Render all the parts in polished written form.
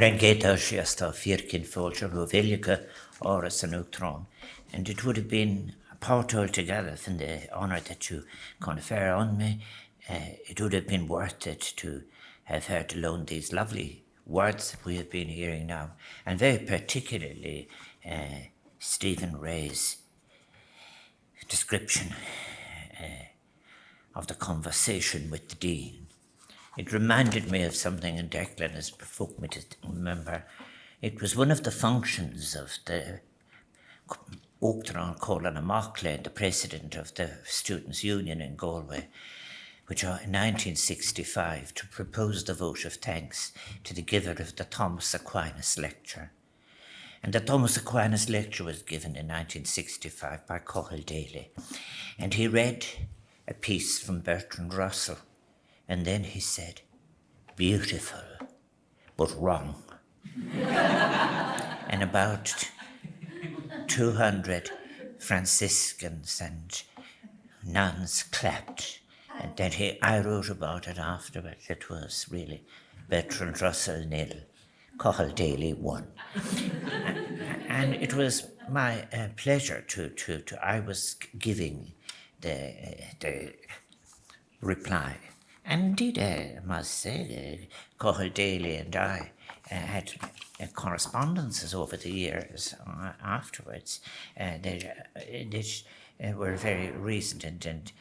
Grangeta Shasta Firkin Folger Vilka Áras and Uachtaráin. And it would have been a part altogether from the honour that you confer on me. It would have been worth it to have heard alone these lovely words that we have been hearing now, and very particularly Stephen Ray's description of the conversation with the Dean. It reminded me of something, and Declan has provoked me to remember. It was one of the functions of the Uachtaráin Colin Amachlin, the president of the Students' Union in Galway, which in 1965 to propose the vote of thanks to the giver of the Thomas Aquinas lecture. And the Thomas Aquinas lecture was given in 1965 by Cathal Daly. And he read a piece from Bertrand Russell. And then he said, beautiful, but wrong. And about 200 Franciscans and nuns clapped. And then I wrote about it afterwards. It was really Bertrand Russell 0, Cathal Daly 1. And it was my pleasure I was giving the reply. And indeed, I must say, Cathal Daly and I had correspondences over the years afterwards. They were very recent and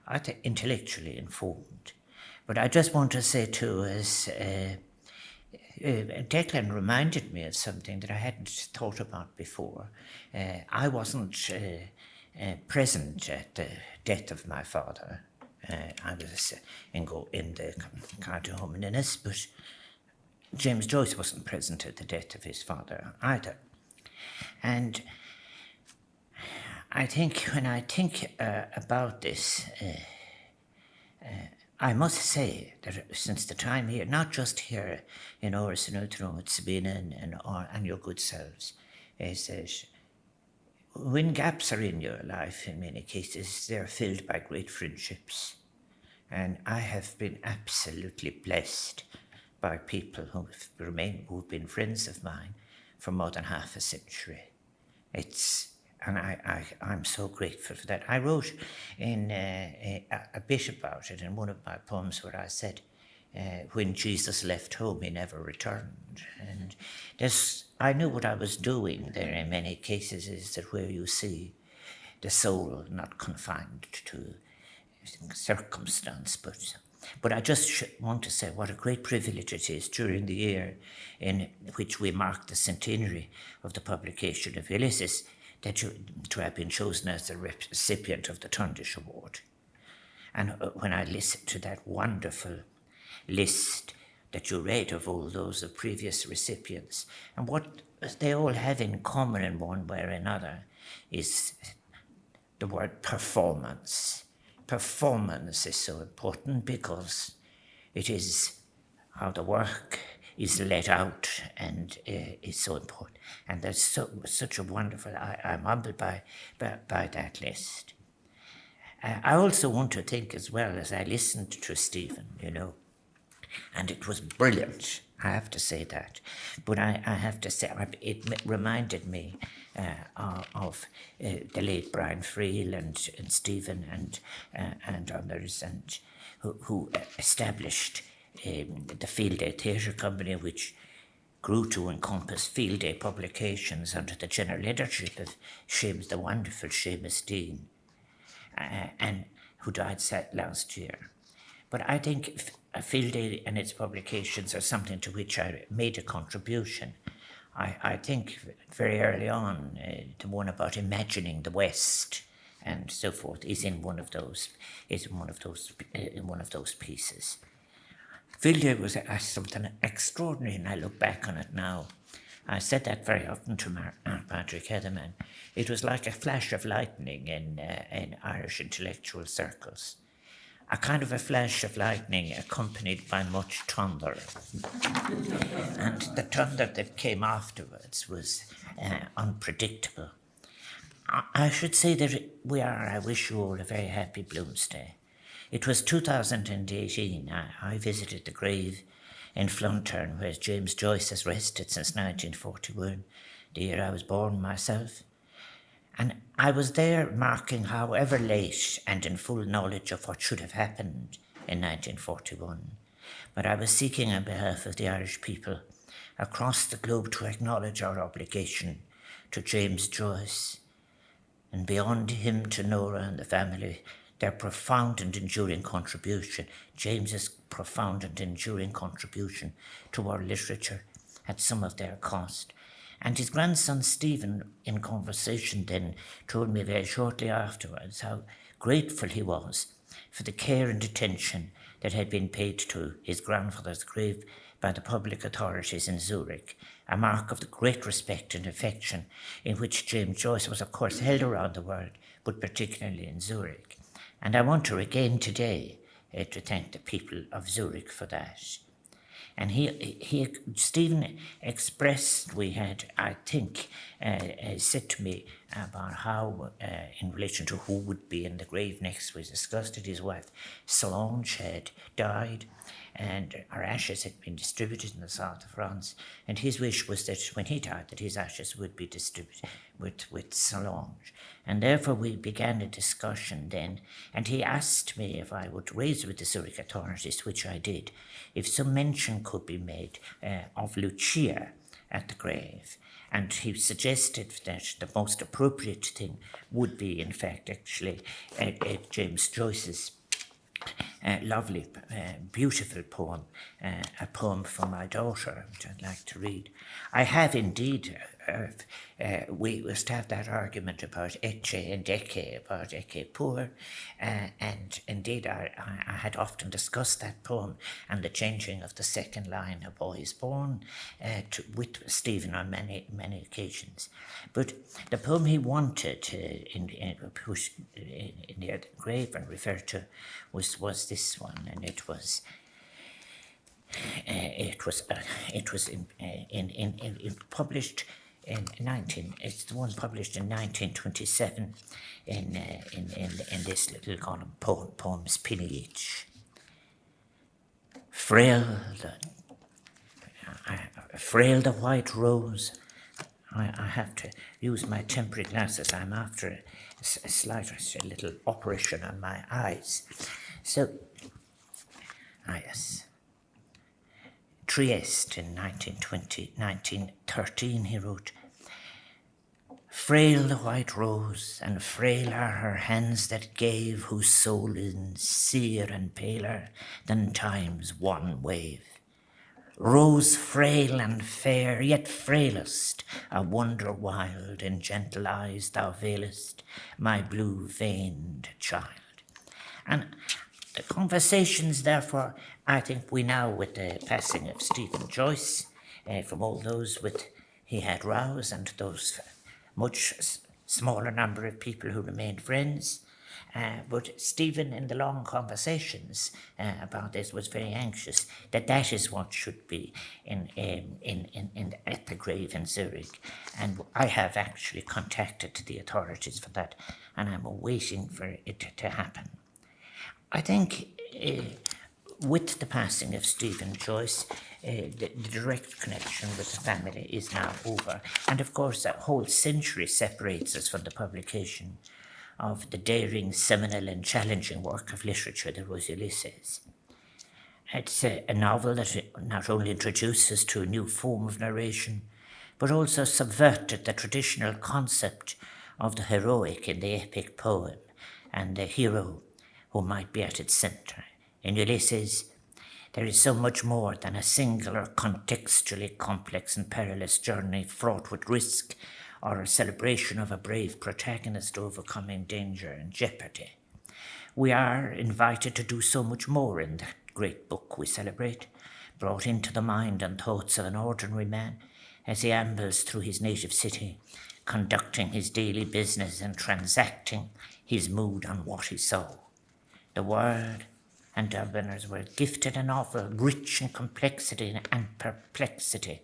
I think intellectually informed. But I just want to say too, as Declan reminded me of something that I hadn't thought about before. I wasn't present at the death of my father. I was in the Carter Home in Ennis, but James Joyce wasn't present at the death of his father either. And I think when I think about this, I must say that since the time here, not just here in Áras and Uachtaráin with Sabina and your good selves, is that when gaps are in your life, in many cases, they're filled by great friendships. And I have been absolutely blessed by people who've been friends of mine for more than half a century. I'm so grateful for that. I wrote in a bit about it in one of my poems where I said, when Jesus left home, he never returned. And I knew what I was doing there in many cases is that where you see the soul not confined to circumstance, but I just want to say what a great privilege it is during the year in which we mark the centenary of the publication of Ulysses to have been chosen as the recipient of the Tundish Award. And when I listened to that wonderful list that you read of all those of previous recipients, and what they all have in common in one way or another is the word performance. Performance is so important because it is how the work is let out and is so important. And there's such a wonderful, I'm humbled by that list. I also want to think as well as I listened to Stephen, and it was brilliant, I have to say that. But I have to say, it reminded me of the late Brian Friel and Stephen and others, and who established the Field Day Theatre Company, which grew to encompass Field Day publications under the general leadership of the wonderful Seamus Dean, and who died last year. But I think Field Day and its publications are something to which I made a contribution. I think very early on, the one about imagining the West and so forth is in one of those pieces. Field Day was something extraordinary, and I look back on it now. I said that very often to Patrick Heatherman. It was like a flash of lightning in Irish intellectual circles. A kind of a flash of lightning accompanied by much thunder. And the thunder that came afterwards was unpredictable. I should say that I wish you all a very happy Bloomsday. It was 2018. I visited the grave in Flunturn, where James Joyce has rested since 1941, the year I was born myself. And I was there marking, however late and in full knowledge of what should have happened in 1941. But I was seeking on behalf of the Irish people across the globe to acknowledge our obligation to James Joyce, and beyond him to Nora and the family, their profound and enduring contribution, James's profound and enduring contribution to our literature at some of their cost. And his grandson Stephen, in conversation then, told me very shortly afterwards how grateful he was for the care and attention that had been paid to his grandfather's grave by the public authorities in Zurich, a mark of the great respect and affection in which James Joyce was, of course, held around the world, but particularly in Zurich. And I want to again today to thank the people of Zurich for that. And Stephen expressed, we had, I think, said to me about how, in relation to who would be in the grave next, we discussed it. His wife Solange had died, and our ashes had been distributed in the south of France. And his wish was that when he died, that his ashes would be distributed with Solange. And therefore we began a discussion then, and he asked me if I would raise with the Zurich authorities, which I did, if some mention could be made of Lucia at the grave. And he suggested that the most appropriate thing would be, in fact, actually James Joyce's lovely, beautiful poem, a poem for my daughter, which I'd like to read. I have indeed, we used to have that argument about Ecce and Ecce, about Ecce Poor, and indeed I had often discussed that poem and the changing of the second line, A Boy is Born, with Stephen on many occasions. But the poem he wanted near the grave and referred to was this one, and it was published in 19. It's the one published in 1927 in this little column, poems penny each. Frail the white rose. I have to use my temporary glasses. I'm after a little operation on my eyes. So, yes. Trieste in 1913 he wrote, Frail the white rose, and frail are her hands that gave, whose soul is sere and paler than time's wan wave. Rose frail and fair, yet frailest, a wonder wild in gentle eyes thou veilest, my blue-veined child. And the conversations, therefore, I think we now, with the passing of Stephen Joyce, from all those he had roused and those much smaller number of people who remained friends, but Stephen, in the long conversations about this, was very anxious that is what should be at the grave in Zurich. And I have actually contacted the authorities for that, and I'm waiting for it to happen. I think with the passing of Stephen Joyce, the direct connection with the family is now over. And of course, a whole century separates us from the publication of the daring, seminal and challenging work of literature that was Ulysses. It's a novel that not only introduces to a new form of narration, but also subverted the traditional concept of the heroic in the epic poem and the hero who might be at its centre. In Ulysses, there is so much more than a singular, contextually complex and perilous journey fraught with risk, or a celebration of a brave protagonist overcoming danger and jeopardy. We are invited to do so much more in that great book we celebrate, brought into the mind and thoughts of an ordinary man as he ambles through his native city, conducting his daily business and transacting his mood on what he saw. The World and Dubliners were gifted a novel rich in complexity and perplexity,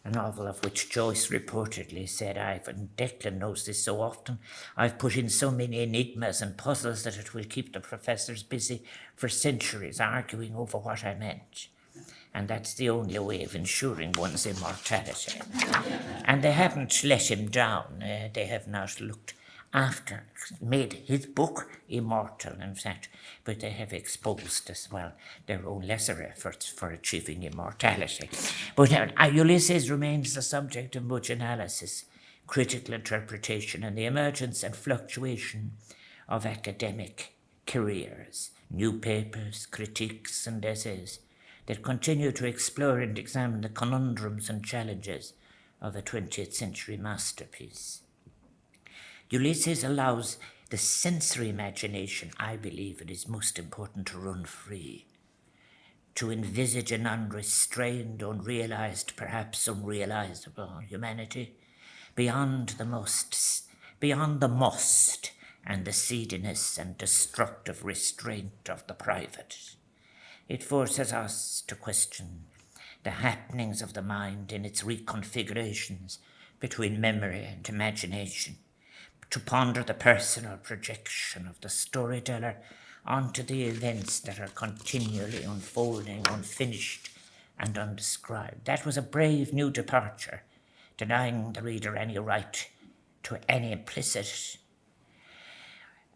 a novel of which Joyce reportedly said, and Declan knows this so often, I've put in so many enigmas and puzzles that it will keep the professors busy for centuries arguing over what I meant. and that's the only way of ensuring one's immortality. And they haven't let him down. They have not looked after, made his book immortal, in fact, but they have exposed as well their own lesser efforts for achieving immortality. But Ulysses remains the subject of much analysis, critical interpretation, and the emergence and fluctuation of academic careers, new papers, critiques, and essays that continue to explore and examine the conundrums and challenges of a 20th century masterpiece. Ulysses allows the sensory imagination, I believe it is most important, to run free, to envisage an unrestrained, unrealized, perhaps unrealizable humanity beyond the must and the seediness and destructive restraint of the private. It forces us to question the happenings of the mind in its reconfigurations between memory and imagination, to ponder the personal projection of the storyteller onto the events that are continually unfolding, unfinished and undescribed. That was a brave new departure, denying the reader any right to any implicit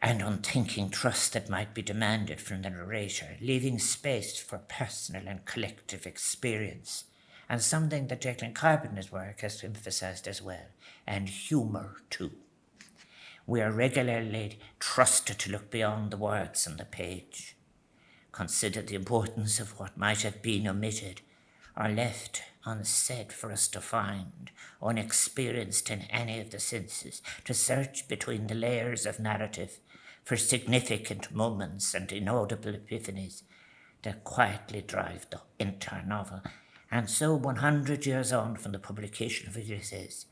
and unthinking trust that might be demanded from the narrator, leaving space for personal and collective experience, and something that Declan Carpenter's work has emphasised as well, and humour too. We are regularly trusted to look beyond the words on the page, consider the importance of what might have been omitted or left unsaid for us to find, unexperienced in any of the senses, to search between the layers of narrative for significant moments and inaudible epiphanies that quietly drive the entire novel. And so 100 years on from the publication of Ulysses,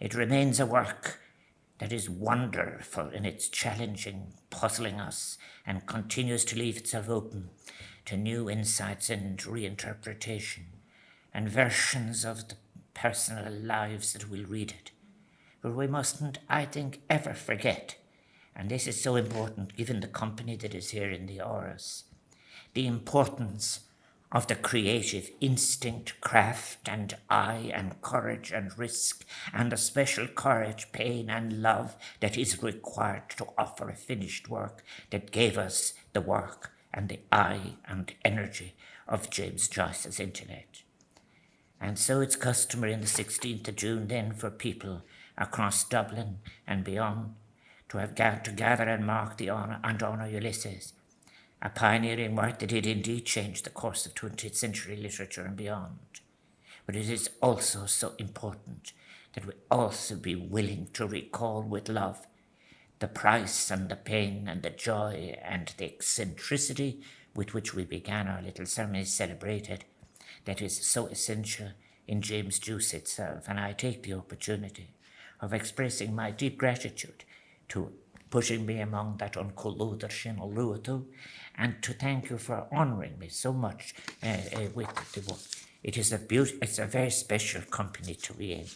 it remains a work that is wonderful in its challenging, puzzling us, and continues to leave itself open to new insights and reinterpretation and versions of the personal lives that will read it. But we mustn't, I think, ever forget, and this is so important given the company that is here in the Áras, the importance of the creative instinct, craft and eye and courage and risk, and the special courage, pain and love that is required to offer a finished work that gave us the work and the eye and energy of James Joyce's intellect. And so it's customary on the 16th of June then for people across Dublin and beyond to have to gather and mark the honour Ulysses, a pioneering work that did indeed change the course of 20th century literature and beyond. But it is also so important that we also be willing to recall with love the price and the pain and the joy and the eccentricity with which we began our little ceremony celebrated, that is so essential in James Joyce itself. And I take the opportunity of expressing my deep gratitude to putting me among that uncolluder sin or ruatu, and to thank you for honouring me so much with the book. It's a very special company to be in,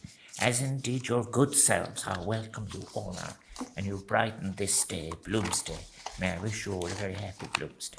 as indeed your good selves, how welcome you all are, and you brighten this day, Bloomsday. May I wish you all a very happy Bloomsday.